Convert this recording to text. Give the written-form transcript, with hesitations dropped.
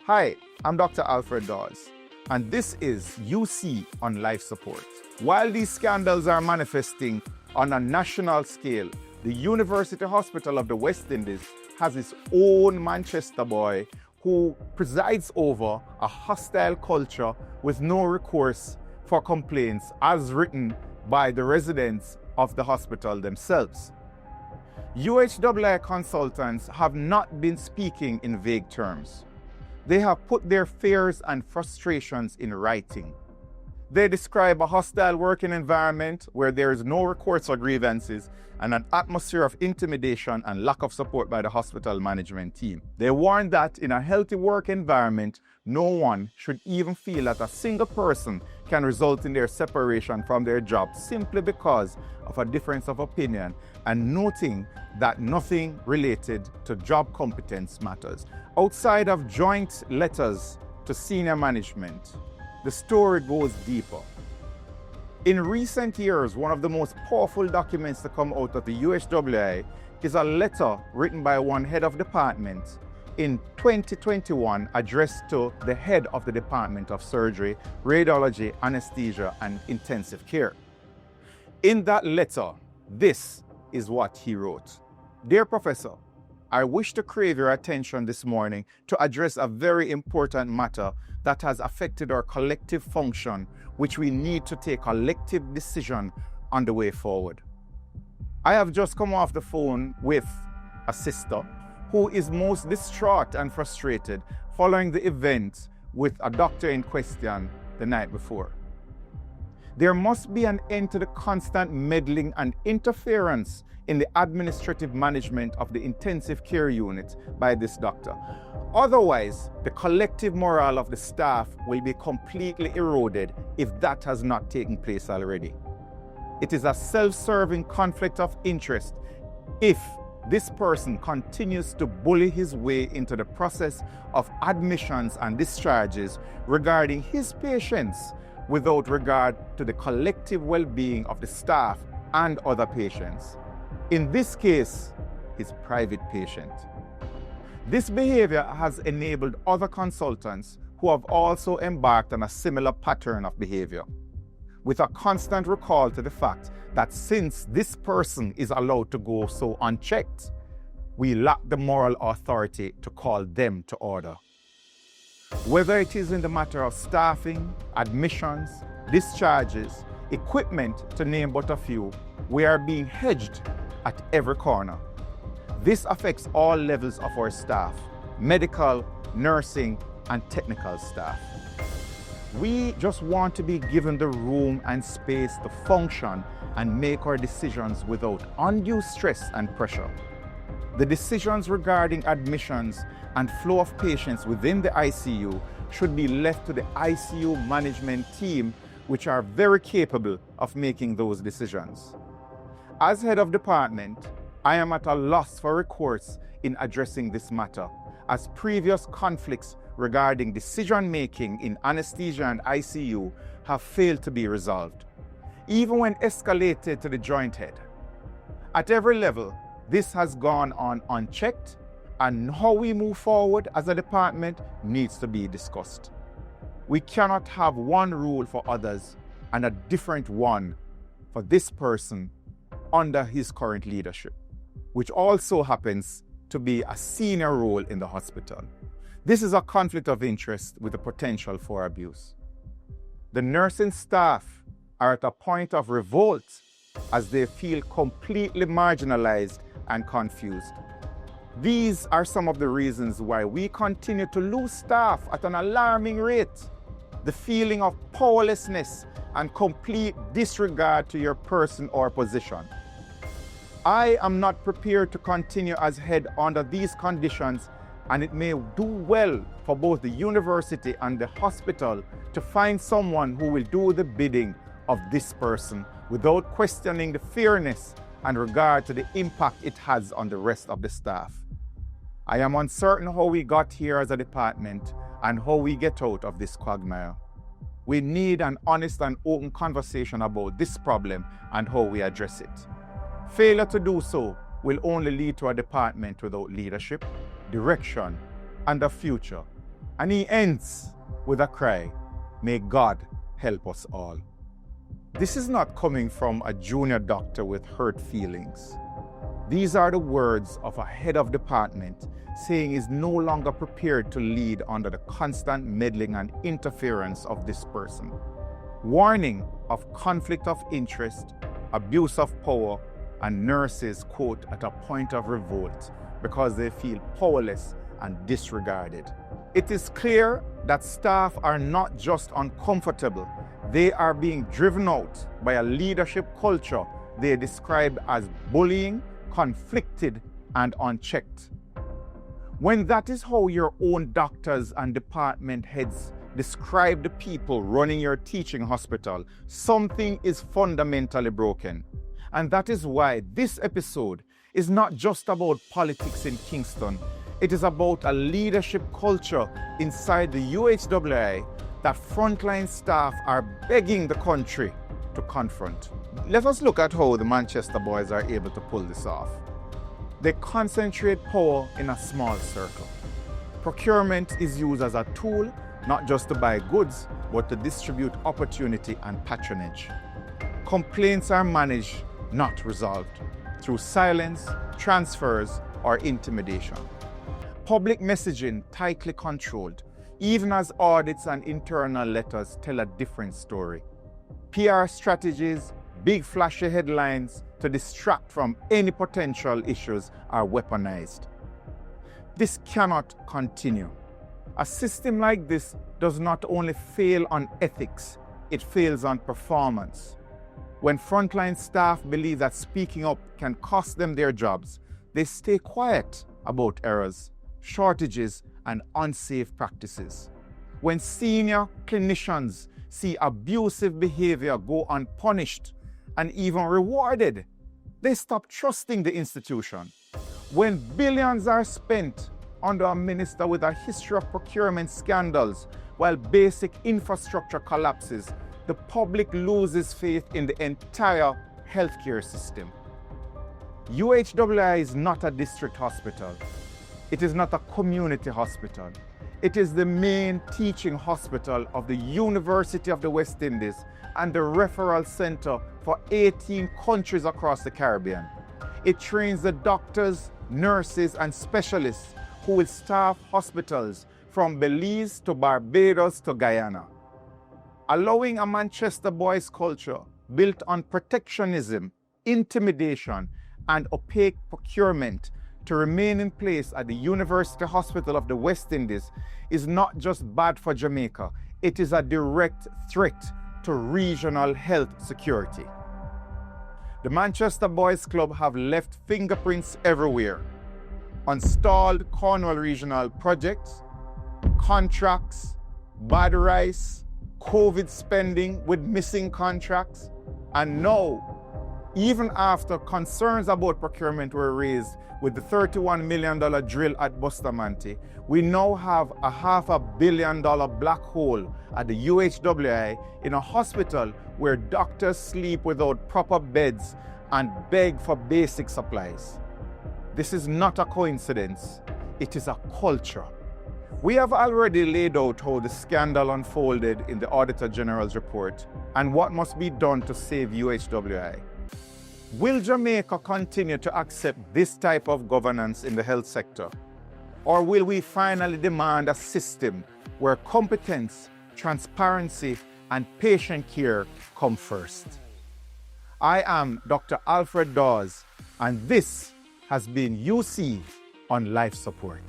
Hi, I'm Dr. Alfred Dawes, and this is UC on Life Support. While these scandals are manifesting on a national scale, the University Hospital of the West Indies has its own Manchester boy who presides over a hostile culture with no recourse for complaints as written by the residents of the hospital themselves. UHWI consultants have not been speaking in vague terms. They have put their fears and frustrations in writing. They describe a hostile working environment where there is no recourse for grievances and an atmosphere of intimidation and lack of support by the hospital management team. They warn that in a healthy work environment, no one should even feel that a single person can result in their separation from their job simply because of a difference of opinion, and noting that nothing related to job competence matters. Outside of joint letters to senior management, the story goes deeper. In recent years, one of the most powerful documents to come out of the UHWI is a letter written by one head of department in 2021 addressed to the head of the Department of Surgery, Radiology, Anesthesia, and Intensive Care. In that letter, this is what he wrote. Dear Professor, I wish to crave your attention this morning to address a very important matter that has affected our collective function, which we need to take collective decision on the way forward. I have just come off the phone with a sister who is most distraught and frustrated following the event with a doctor in question the night before. There must be an end to the constant meddling and interference in the administrative management of the intensive care unit by this doctor. Otherwise, the collective morale of the staff will be completely eroded if that has not taken place already. It is a self-serving conflict of interest if this person continues to bully his way into the process of admissions and discharges regarding his patients without regard to the collective well-being of the staff and other patients. In this case, his private patient. This behavior has enabled other consultants who have also embarked on a similar pattern of behavior, with a constant recall to the fact that since this person is allowed to go so unchecked, we lack the moral authority to call them to order. Whether it is in the matter of staffing, admissions, discharges, equipment, to name but a few, we are being hedged at every corner. This affects all levels of our staff, medical, nursing, and technical staff. We just want to be given the room and space to function and make our decisions without undue stress and pressure. The decisions regarding admissions and flow of patients within the ICU should be left to the ICU management team, which are very capable of making those decisions. As head of department, I am at a loss for recourse in addressing this matter, as previous conflicts regarding decision-making in anesthesia and ICU have failed to be resolved, even when escalated to the joint head. At every level, this has gone on unchecked, and how we move forward as a department needs to be discussed. We cannot have one rule for others and a different one for this person under his current leadership, which also happens to be a senior role in the hospital. This is a conflict of interest with the potential for abuse. The nursing staff are at a point of revolt as they feel completely marginalized and confused. These are some of the reasons why we continue to lose staff at an alarming rate. The feeling of powerlessness and complete disregard to your person or position. I am not prepared to continue as head under these conditions, and it may do well for both the university and the hospital to find someone who will do the bidding of this person without questioning the fairness and regard to the impact it has on the rest of the staff. I am uncertain how we got here as a department and how we get out of this quagmire. We need an honest and open conversation about this problem and how we address it. Failure to do so will only lead to a department without leadership, direction, and a future. And he ends with a cry, "May God help us all." This is not coming from a junior doctor with hurt feelings. These are the words of a head of department saying he's no longer prepared to lead under the constant meddling and interference of this person. Warning of conflict of interest, abuse of power, and nurses, quote, at a point of revolt because they feel powerless and disregarded. It is clear that staff are not just uncomfortable, they are being driven out by a leadership culture they describe as bullying, conflicted, and unchecked. When that is how your own doctors and department heads describe the people running your teaching hospital, something is fundamentally broken. And that is why this episode is not just about politics in Kingston. It is about a leadership culture inside the UHWI that frontline staff are begging the country to confront. Let us look at how the Manchester boys are able to pull this off. They concentrate power in a small circle. Procurement is used as a tool not just to buy goods, but to distribute opportunity and patronage. Complaints are managed, not resolved, through silence, transfers, or intimidation. Public messaging tightly controlled, even as audits and internal letters tell a different story. PR strategies, big flashy headlines to distract from any potential issues are weaponized. This cannot continue. A system like this does not only fail on ethics, it fails on performance. When frontline staff believe that speaking up can cost them their jobs, they stay quiet about errors, shortages, and unsafe practices. When senior clinicians see abusive behavior go unpunished and even rewarded, they stop trusting the institution. When billions are spent under a minister with a history of procurement scandals while basic infrastructure collapses, the public loses faith in the entire healthcare system. UHWI is not a district hospital. It is not a community hospital. It is the main teaching hospital of the University of the West Indies and the referral center for 18 countries across the Caribbean. It trains the doctors, nurses, and specialists who will staff hospitals from Belize to Barbados to Guyana. Allowing a Manchester boys culture built on protectionism, intimidation, and opaque procurement to remain in place at the University Hospital of the West Indies is not just bad for Jamaica, it is a direct threat to regional health security. The Manchester Boys Club have left fingerprints everywhere on stalled Cornwall regional projects, contracts, bad rice, COVID spending with missing contracts, and now, even after concerns about procurement were raised with the $31 million drill at Bustamante, we now have a $500 million black hole at the UHWI in a hospital where doctors sleep without proper beds and beg for basic supplies. This is not a coincidence, it is a culture. We have already laid out how the scandal unfolded in the Auditor General's report and what must be done to save UHWI. Will Jamaica continue to accept this type of governance in the health sector? Or will we finally demand a system where competence, transparency, and patient care come first? I am Dr. Alfred Dawes, and this has been UC on Life Support.